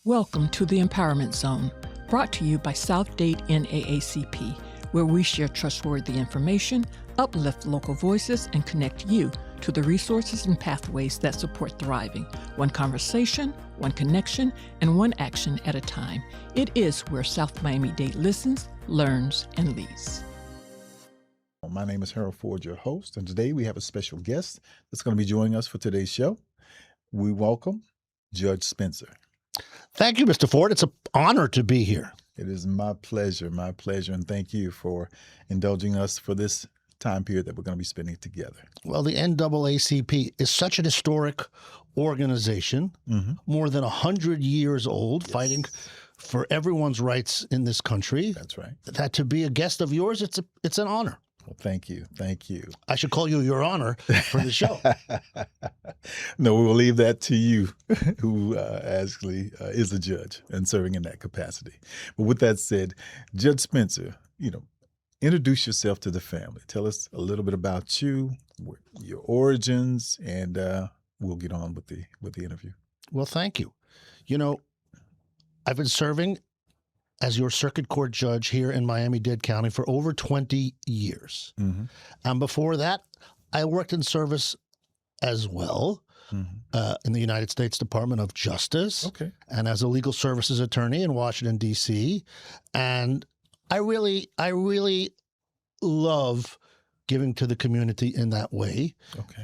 Welcome to the Empowerment Zone, brought to you by South Dade NAACP, where we share trustworthy information, uplift local voices, and connect you to the resources and pathways that support thriving, one conversation, one connection, and one action at a time. It is where South Miami-Dade listens, learns, and leads. My name is Harold Ford, your host, and today we have a special guest that's going to be joining us for today's show. We welcome Judge Spencer. Thank you, Mr. Ford. It's an honor to be here. It is my pleasure, and thank you for indulging us for this time period that we're going to be spending together. Well, the NAACP is such an historic organization, more than 100 years old, fighting for everyone's rights in this country. That's right. That to be a guest of yours, it's an honor. Well, thank you. I should call you Your Honor for the show. No, we will leave that to you, who actually is a judge and serving in that capacity. But with that said, Judge Spencer, introduce yourself to the family. Tell us a little bit about you, your origins, and we'll get on with the interview. Well, thank you. I've been serving as your circuit court judge here in Miami-Dade County for over 20 years. And before that, I worked in service as well in the United States Department of Justice and as a legal services attorney in Washington, D.C. And I really love giving to the community in that way.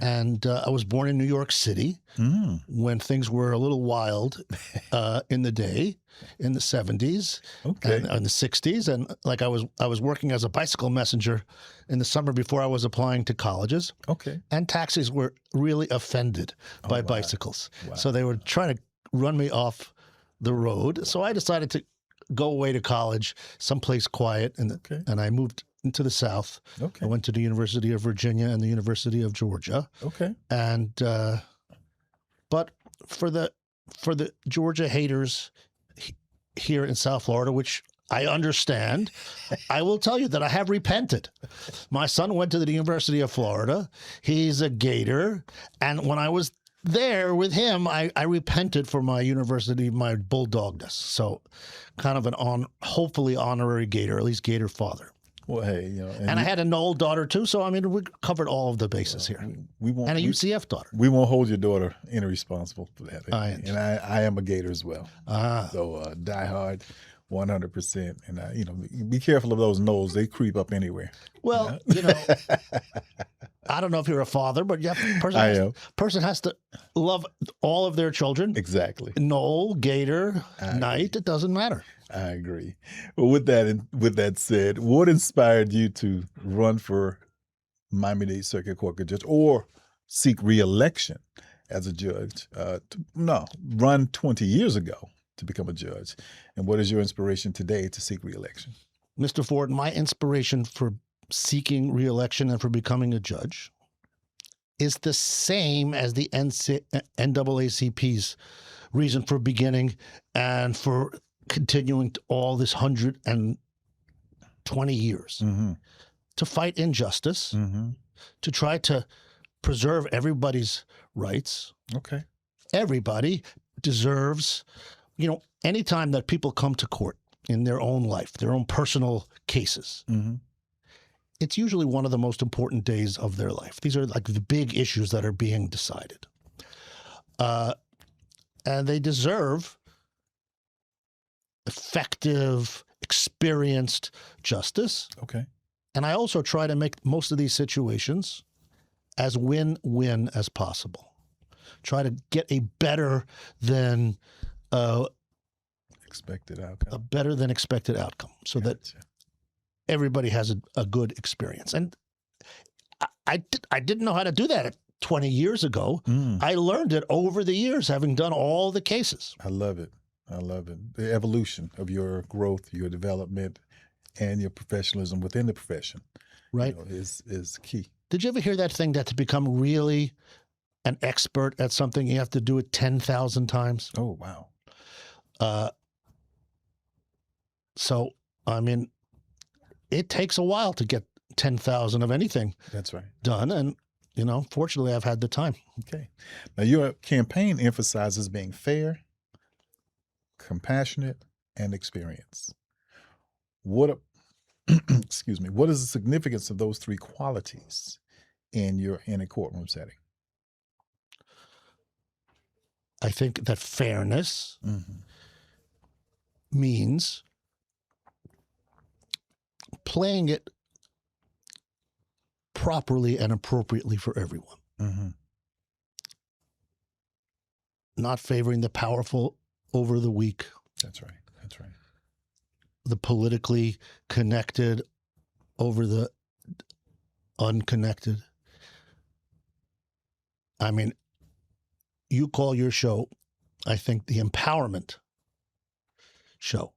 And I was born in New York City when things were a little wild in the day, in the 70s and in the 60s. And like I was working as a bicycle messenger in the summer before I was applying to colleges. And taxis were really offended by bicycles. So they were trying to run me off the road. So I decided to go away to college, someplace quiet, and I moved into the South. I went to the University of Virginia and the University of Georgia. And but for the Georgia haters here in South Florida, which I understand, I will tell you that I have repented. My son went to the University of Florida. He's a Gator, and when I was there with him, I repented for my university, my bulldogness. So kind of hopefully honorary Gator, at least Gator father. Well, hey, and I had a Knoll daughter too, so I mean, we covered all of the bases here. And a UCF daughter. We won't hold your daughter any responsible for that. And I am a Gator as well. So diehard, 100%. And be careful of those Knolls; they creep up anywhere. Well, I don't know if you're a father, but person has to love all of their children. Exactly. Knoll, Gator, Knight, it doesn't matter. I agree. Well, with that said, what inspired you to run for Miami-Dade Circuit Court judge or seek re-election as a judge? Run 20 years ago to become a judge. And what is your inspiration today to seek re-election? Mr. Ford, my inspiration for seeking re-election and for becoming a judge is the same as the NAACP's reason for beginning and for continuing all this 120 years to fight injustice, to try to preserve everybody's rights. Everybody deserves, anytime that people come to court in their own life, their own personal cases, it's usually one of the most important days of their life. These are like the big issues that are being decided. And they deserve effective, experienced justice. And I also try to make most of these situations as win-win as possible. Try to get a better than expected outcome, so that everybody has a good experience. And I didn't know how to do that 20 years ago. I learned it over the years, having done all the cases. I love it. The evolution of your growth, your development, and your professionalism within the profession, is key. Did you ever hear that thing that to become really an expert at something, you have to do it 10,000 times? Oh, wow. So, I mean, it takes a while to get 10,000 of anything done. And, fortunately, I've had the time. Now, your campaign emphasizes being fair, compassionate, and experience. What excuse me, what is the significance of those three qualities in a courtroom setting? I think that fairness means playing it properly and appropriately for everyone. Not favoring the powerful over the weak. That's right. That's right. The politically connected over the unconnected. I mean, you call your show, I think, the Empowerment Show.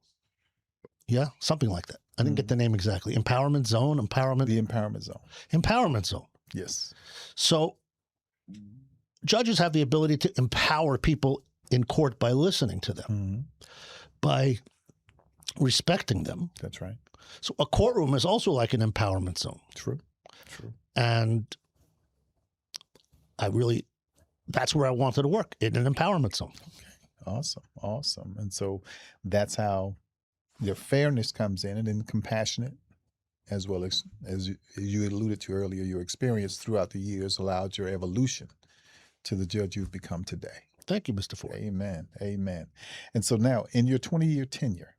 Yeah, something like that. I didn't get the name exactly. Empowerment Zone, The Empowerment Zone. Empowerment Zone. Yes. So judges have the ability to empower people in court by listening to them, by respecting them. That's right. So a courtroom is also like an empowerment zone. True. True. And that's where I wanted to work, in an empowerment zone. Okay. Awesome. Awesome. And so that's how your fairness comes in, and then compassionate, as well as you alluded to earlier, your experience throughout the years allowed your evolution to the judge you've become today. Thank you, Mr. Ford. Amen. Amen. And so now, in your 20-year tenure,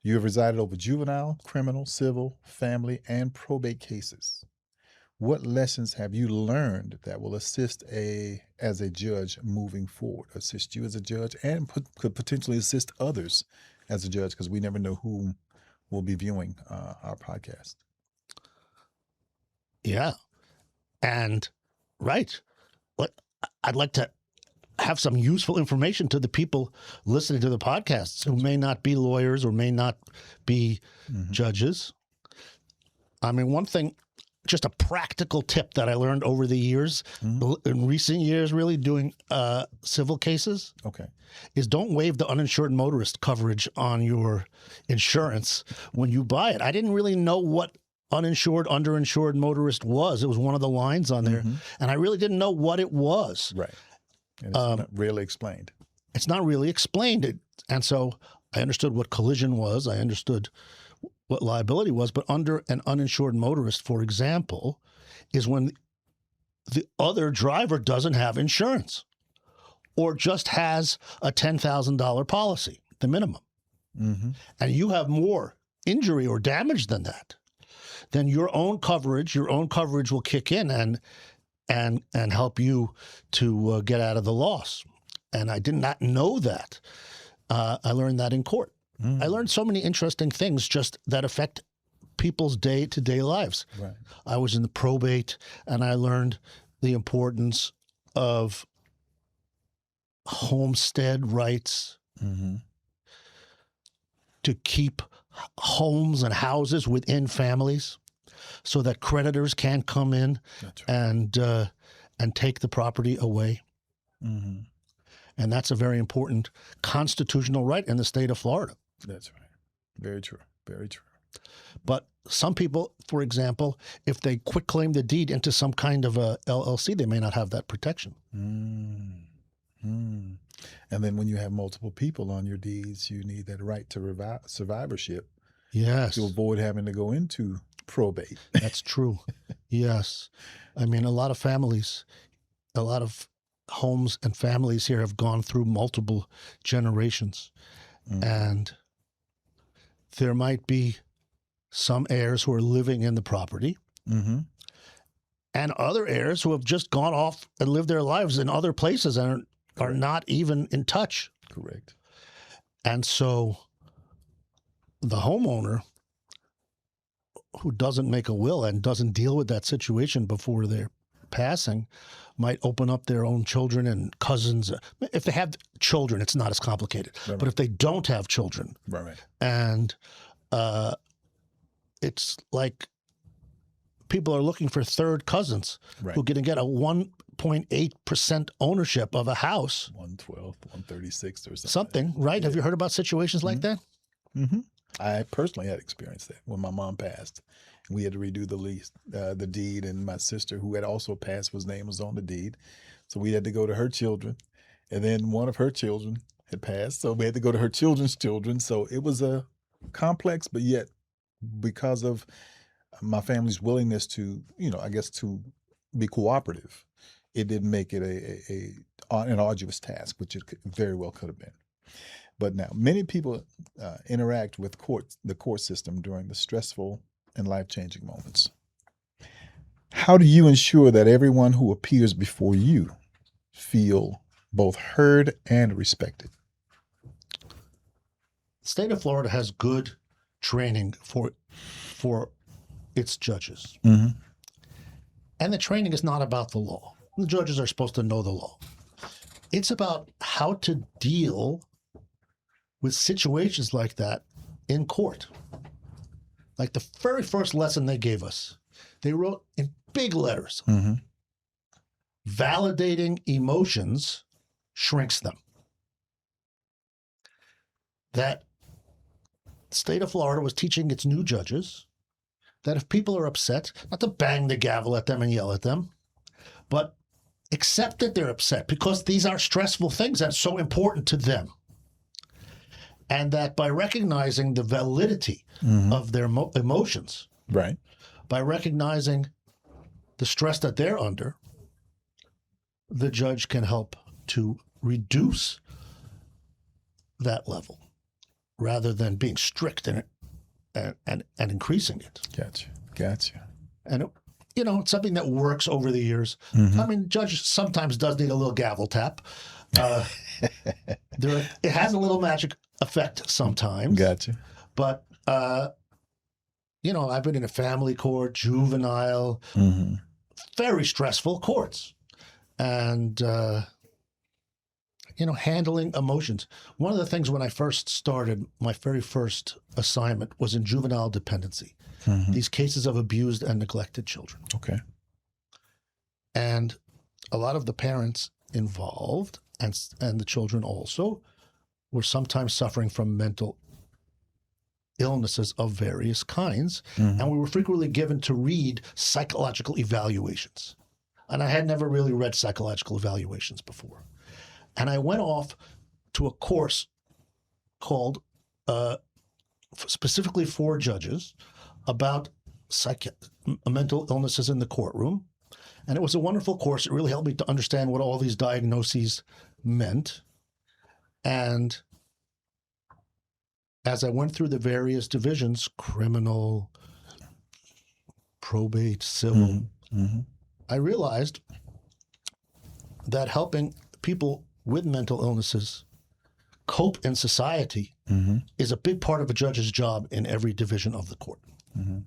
you have resided over juvenile, criminal, civil, family, and probate cases. What lessons have you learned that will assist as a judge moving forward, assist you as a judge, and could potentially assist others as a judge, because we never know who will be viewing our podcast? Yeah. And right. I'd like to have some useful information to the people listening to the podcasts who may not be lawyers or may not be judges. I mean, one thing, just a practical tip that I learned over the years, in recent years, really doing civil cases, is don't waive the uninsured motorist coverage on your insurance when you buy it. I didn't really know what uninsured, underinsured motorist was. It was one of the lines on there, and I really didn't know what it was. Right. And it's not really explained. It's not really explained. And so I understood what collision was. I understood what liability was. But under an uninsured motorist, for example, is when the other driver doesn't have insurance or just has a $10,000 policy, the minimum. And you have more injury or damage than that, then your own coverage will kick in and help you to get out of the loss. And I did not know that. I learned that in court. I learned so many interesting things just that affect people's day-to-day lives. Right. I was in the probate, and I learned the importance of homestead rights to keep homes and houses within families so that creditors can't come in and take the property away. And that's a very important constitutional right in the state of Florida. That's right. Very true. Very true. But some people, for example, if they quitclaim the deed into some kind of a LLC, they may not have that protection. And then when you have multiple people on your deeds, you need that right to survivorship. Yes. To avoid having to go into probate. That's true. Yes. I mean, a lot of families, a lot of homes and families here have gone through multiple generations. And there might be some heirs who are living in the property and other heirs who have just gone off and lived their lives in other places and are not even in touch. Correct. And so the homeowner who doesn't make a will and doesn't deal with that situation before their passing might open up their own children and cousins. If they have children, it's not as complicated. But if they don't have children, and it's like people are looking for third cousins who are going to get a 1.8% ownership of a house. 112, 136 or something, right? Have you heard about situations like that? I personally had experienced that when my mom passed. We had to redo the lease, the deed, and my sister, who had also passed, whose name was on the deed. So we had to go to her children, and then one of her children had passed, so we had to go to her children's children. So it was a complex, but yet because of my family's willingness to, I guess to be cooperative, it didn't make it an arduous task, which it very well could have been. But now many people interact with the court system during the stressful and life-changing moments. How do you ensure that everyone who appears before you feel both heard and respected? The state of Florida has good training for its judges. Mm-hmm. And the training is not about the law. The judges are supposed to know the law. It's about how to deal with situations like that in court. Like the very first lesson they gave us, they wrote in big letters, mm-hmm. Validating emotions shrinks them. That the state of Florida was teaching its new judges that if people are upset, not to bang the gavel at them and yell at them, but accept that they're upset because these are stressful things that's so important to them. And that by recognizing the validity mm-hmm. of their emotions, right, by recognizing the stress that they're under, the judge can help to reduce that level rather than being strict in it and increasing it. Gotcha. And it's something that works over the years. Mm-hmm. I mean, judge sometimes does need a little gavel tap. It has a little magic effect sometimes. Gotcha. But, I've been in a family court, juvenile, mm-hmm. very stressful courts. And, handling emotions. One of the things when I first started, my very first assignment was in juvenile dependency. Mm-hmm. These cases of abused and neglected children. Okay. And a lot of the parents involved and the children also were sometimes suffering from mental illnesses of various kinds. Mm-hmm. And we were frequently given to read psychological evaluations. And I had never really read psychological evaluations before. And I went off to a course called specifically for judges about mental illnesses in the courtroom. And it was a wonderful course. It really helped me to understand what all these diagnoses meant. And as I went through the various divisions, criminal, probate, civil, mm-hmm. I realized that helping people with mental illnesses cope in society mm-hmm. is a big part of a judge's job in every division of the court. Mm-hmm.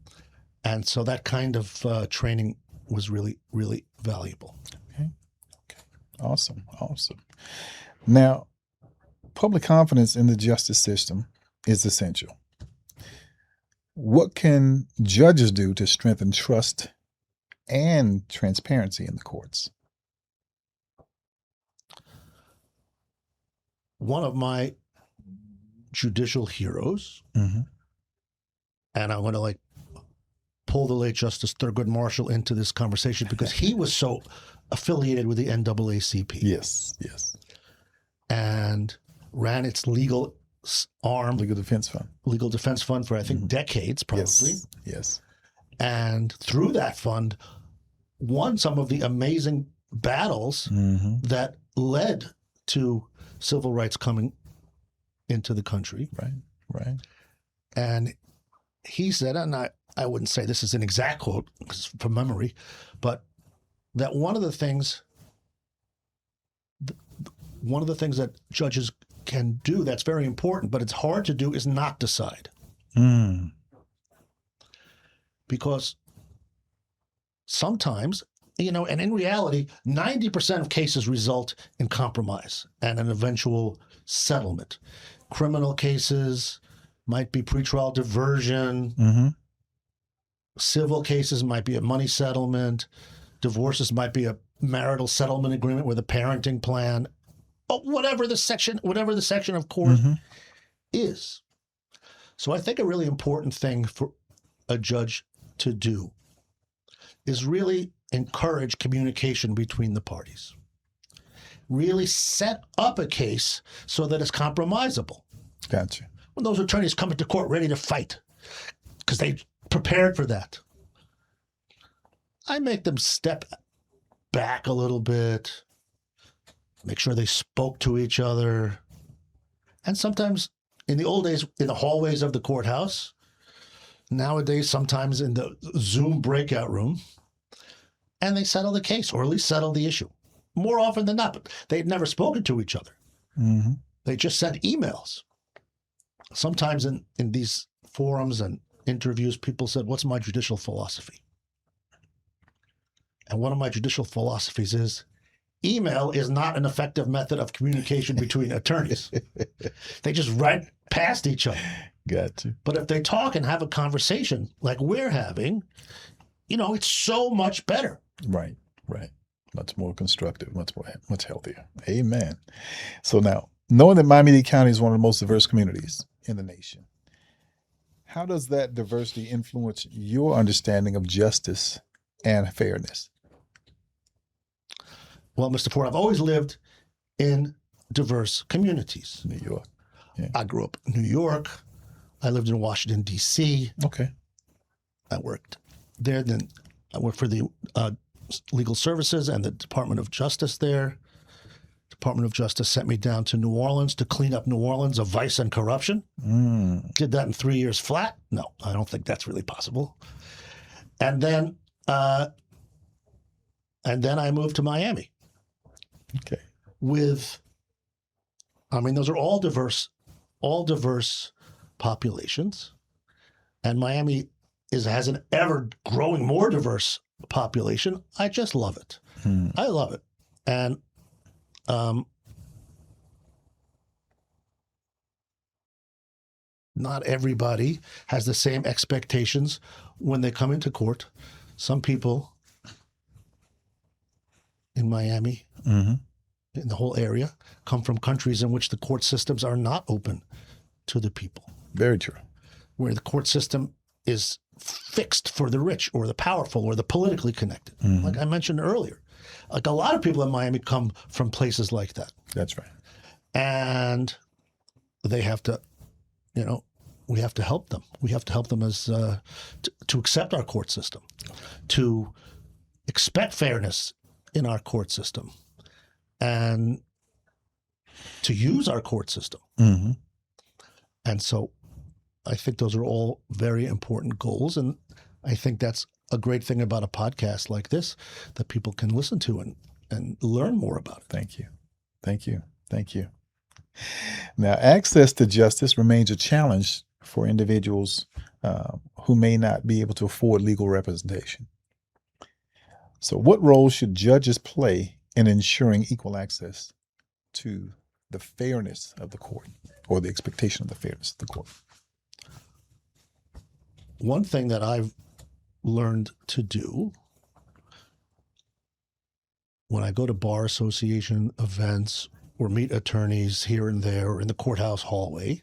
And so that kind of training was really, really valuable. Okay. Awesome. Now, public confidence in the justice system is essential. What can judges do to strengthen trust and transparency in the courts? One of my judicial heroes, mm-hmm. and I want to pull the late Justice Thurgood Marshall into this conversation because he was so affiliated with the NAACP. Yes. And ran its legal arm. Legal Defense Fund for, I think, mm-hmm. decades, probably. Yes. And through that fund, won some of the amazing battles mm-hmm. that led to civil rights coming into the country. Right. And he said, and I wouldn't say this is an exact quote from memory, but that one of the things that judges can do that's very important, but it's hard to do, is not decide. Mm. Because sometimes, and in reality, 90% of cases result in compromise and an eventual settlement. Criminal cases might be pretrial diversion. Mm-hmm. Civil cases might be a money settlement. Divorces might be a marital settlement agreement with a parenting plan. Whatever the section of court mm-hmm. is. So I think a really important thing for a judge to do is really encourage communication between the parties. really set up a case so that it's compromisable. Gotcha. When those attorneys come into court ready to fight because they prepared for that, I make them step back a little bit, make sure they spoke to each other. And sometimes in the old days, in the hallways of the courthouse, nowadays, sometimes in the Zoom breakout room, and they settle the case, or at least settle the issue. More often than not, but they'd never spoken to each other. Mm-hmm. They just sent emails. Sometimes in these forums and interviews, people said, "What's my judicial philosophy?" And one of my judicial philosophies is, email is not an effective method of communication between attorneys. They just write past each other. Gotcha. But if they talk and have a conversation like we're having, it's so much better. Right. Much more constructive, much healthier. Amen. So now, knowing that Miami-Dade County is one of the most diverse communities in the nation, how does that diversity influence your understanding of justice and fairness? Well, Mr. Ford, I've always lived in diverse communities. New York. Yeah. I grew up in New York. I lived in Washington, D.C. Okay. I worked there. Then I worked for the Legal Services and the Department of Justice there. Department of Justice sent me down to New Orleans to clean up New Orleans of vice and corruption. Did that in 3 years flat? No, I don't think that's really possible. And then I moved to Miami. Okay. Those are all diverse populations. And Miami has an ever growing more diverse population. I just love it. I love it. And not everybody has the same expectations when they come into court. Some people in Miami, in the whole area, come from countries in which the court systems are not open to the people. Very true. Where the court system is fixed for the rich or the powerful or the politically connected. Like I mentioned earlier. Like a lot of people in Miami come from places like that. That's right. And they have to, we have to help them. We have to help them as to accept our court system, to expect fairness in our court system, and to use our court system. And so I think those are all very important goals. And I think that's a great thing about a podcast like this, that people can listen to and learn more about it. Thank you. Now, access to justice remains a challenge for individuals who may not be able to afford legal representation. So what role should judges play in ensuring equal access to the fairness of the court, or the expectation of the fairness of the court? One thing that I've learned to do when I go to bar association events or meet attorneys here and there or in the courthouse hallway,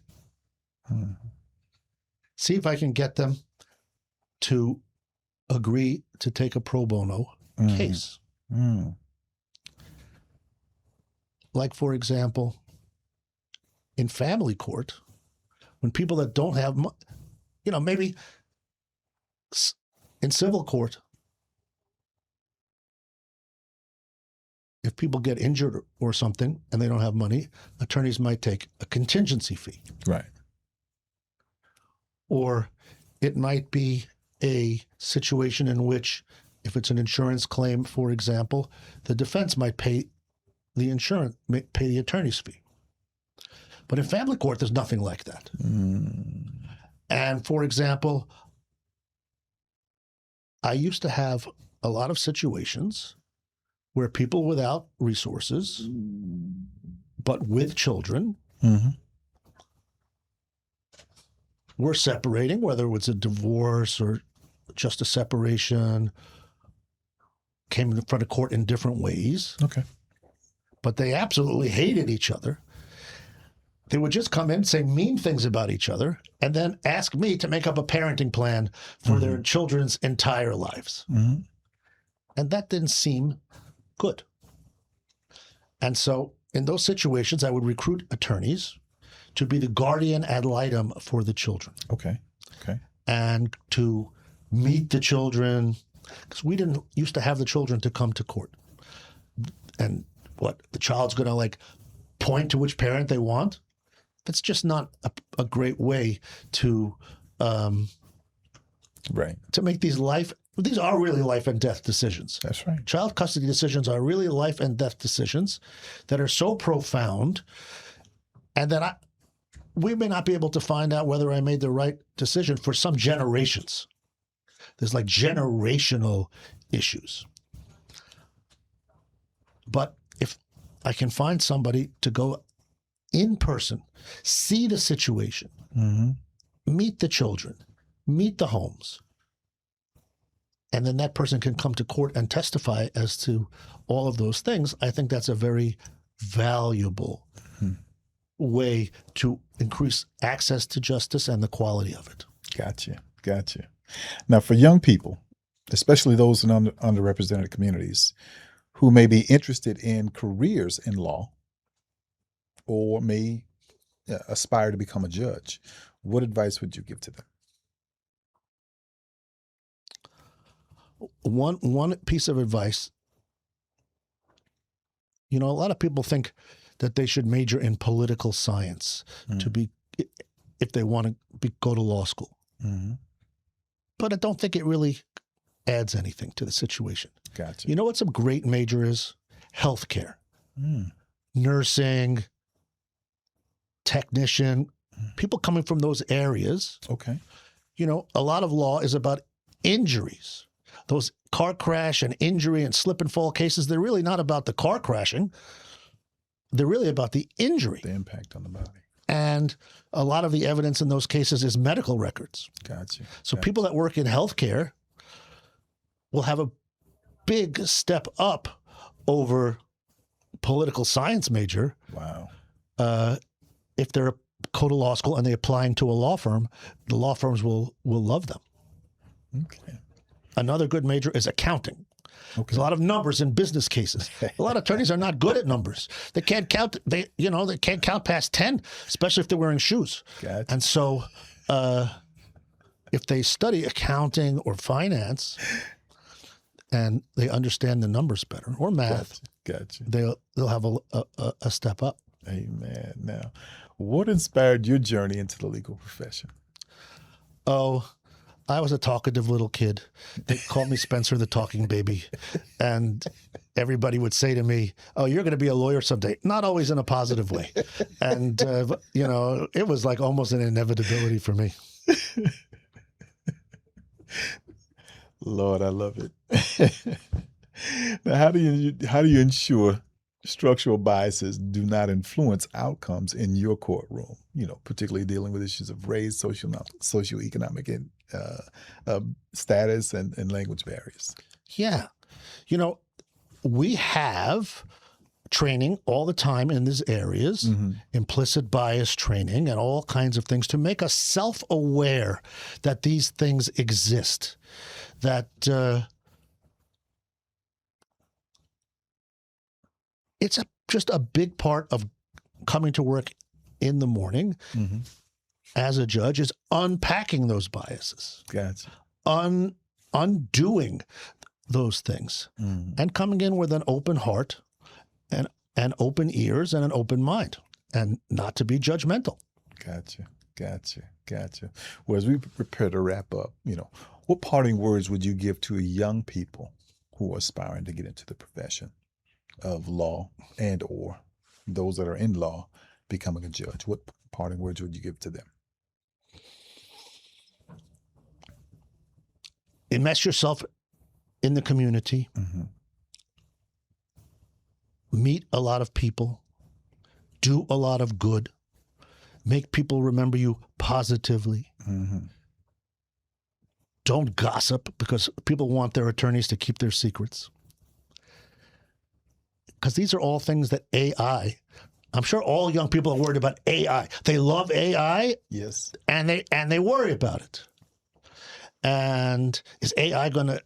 see if I can get them to agree to take a pro bono case. Like, for example, in family court, when people that don't have, maybe in civil court, if people get injured or something and they don't have money, attorneys might take a contingency fee. Right. Or it might be a situation in which, if it's an insurance claim, for example, the defense might pay the attorney's fee. But in family court, there's nothing like that. And for example, I used to have a lot of situations where people without resources, but with children, were separating, whether it was a divorce or just a separation, came in front of court in different ways. Okay. But they absolutely hated each other. They would just come in, say mean things about each other, and then ask me to make up a parenting plan for their children's entire lives. And that didn't seem good. And so in those situations, I would recruit attorneys to be the guardian ad litem for the children. Okay. And to meet the children, because we didn't used to have the children to come to court. And what, the child's going to like point to which parent they want? That's just not a great way to to make these are really life and death decisions. That's right. Child custody decisions are really life and death decisions that are so profound, and that we may not be able to find out whether I made the right decision for some generations. There's like generational issues. But if I can find somebody to go in person, see the situation, meet the children, meet the homes, and then that person can come to court and testify as to all of those things, I think that's a very valuable way to increase access to justice and the quality of it. Gotcha. Now, for young people, especially those in underrepresented communities who may be interested in careers in law or may aspire to become a judge, what advice would you give to them? One piece of advice, a lot of people think that they should major in political science if they want to go to law school. But I don't think it really adds anything to the situation. Gotcha. You know what some great major is? Healthcare, nursing, technician, people coming from those areas. Okay. A lot of law is about injuries. Those car crash and injury and slip and fall cases, they're really not about the car crashing. They're really about the injury. The impact on the body. And a lot of the evidence in those cases is medical records. Gotcha. So people that work in healthcare will have a big step up over political science major. Wow. If they're go to law school and they're applying to a law firm, the law firms will love them. Okay. Another good major is accounting. Okay. There's a lot of numbers in business cases. A lot of attorneys are not good at numbers. They can't count. They can't count past 10, especially if they're wearing shoes. Gotcha. And so, if they study accounting or finance, and they understand the numbers better, or math, Gotcha. they'll have a step up. Amen. Now, what inspired your journey into the legal profession? Oh, I was a talkative little kid. They called me Spencer the Talking Baby. And everybody would say to me, oh, you're going to be a lawyer someday. Not always in a positive way. And, it was like almost an inevitability for me. Lord, I love it. Now, how do you ensure structural biases do not influence outcomes in your courtroom? Particularly dealing with issues of race, socioeconomic status, and language barriers. Yeah, we have training all the time in these areas, implicit bias training, and all kinds of things to make us self-aware that these things exist. That it's just a big part of coming to work in the morning as a judge is unpacking those biases. Gotcha. Undoing those things and coming in with an open heart and open ears and an open mind and not to be judgmental. Gotcha. Well, as we prepare to wrap up, what parting words would you give to young people who are aspiring to get into the profession of law and or those that are in law becoming a judge? What parting words would you give to them? Immerse yourself in the community. Meet a lot of people. Do a lot of good. Make people remember you positively. Don't gossip, because people want their attorneys to keep their secrets. Because these are all things that AI, I'm sure all young people are worried about AI. They love AI. Yes. And they worry about it. And is AI going to,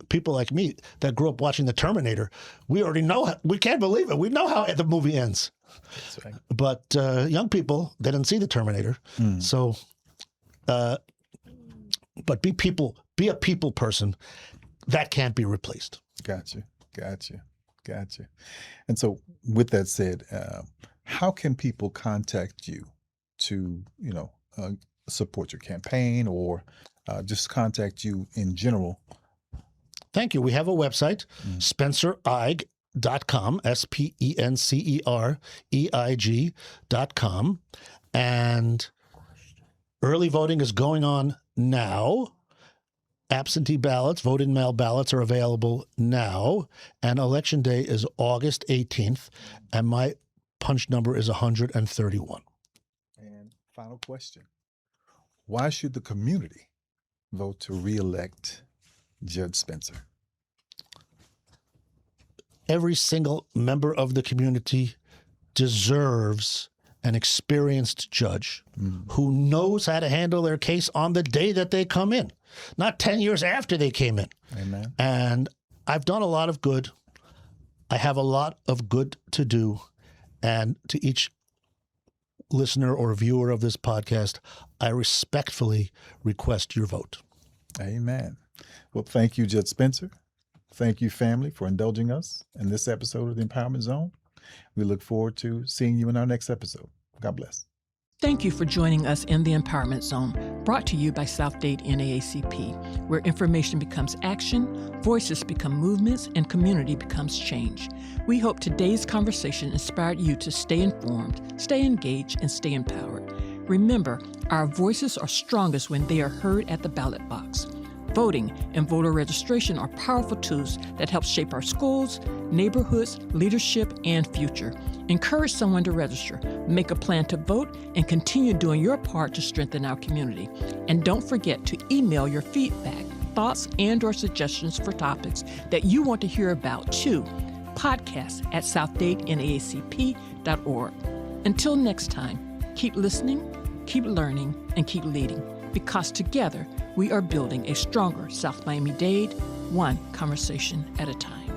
people like me that grew up watching The Terminator, we already know, we can't believe it. We know how the movie ends. That's right. But young people, they didn't see The Terminator. So, but be a people person. That can't be replaced. Gotcha. And so with that said, how can people contact you to, support your campaign or just contact you in general? Thank you. We have a website, SpencerEig.com, SpencerEig.com. And early voting is going on now. Absentee ballots, vote-in-mail ballots are available now, and Election Day is August 18th, and my punch number is 131. And final question. Why should the community vote to re-elect Judge Spencer? Every single member of the community deserves an experienced judge who knows how to handle their case on the day that they come in, not 10 years after they came in. Amen. And I've done a lot of good. I have a lot of good to do. And to each listener or viewer of this podcast, I respectfully request your vote. Amen. Well, thank you, Judge Spencer. Thank you, family, for indulging us in this episode of the Empowerment Zone. We look forward to seeing you in our next episode. God bless. Thank you for joining us in the Empowerment Zone, brought to you by South Dade NAACP, where information becomes action, voices become movements, and community becomes change. We hope today's conversation inspired you to stay informed, stay engaged, and stay empowered. Remember, our voices are strongest when they are heard at the ballot box. Voting and voter registration are powerful tools that help shape our schools, neighborhoods, leadership, and future. Encourage someone to register, make a plan to vote, and continue doing your part to strengthen our community. And don't forget to email your feedback, thoughts, and/or suggestions for topics that you want to hear about to podcast@southdade.naacp.org. Until next time, keep listening, keep learning, and keep leading, because together we are building a stronger South Miami-Dade, one conversation at a time.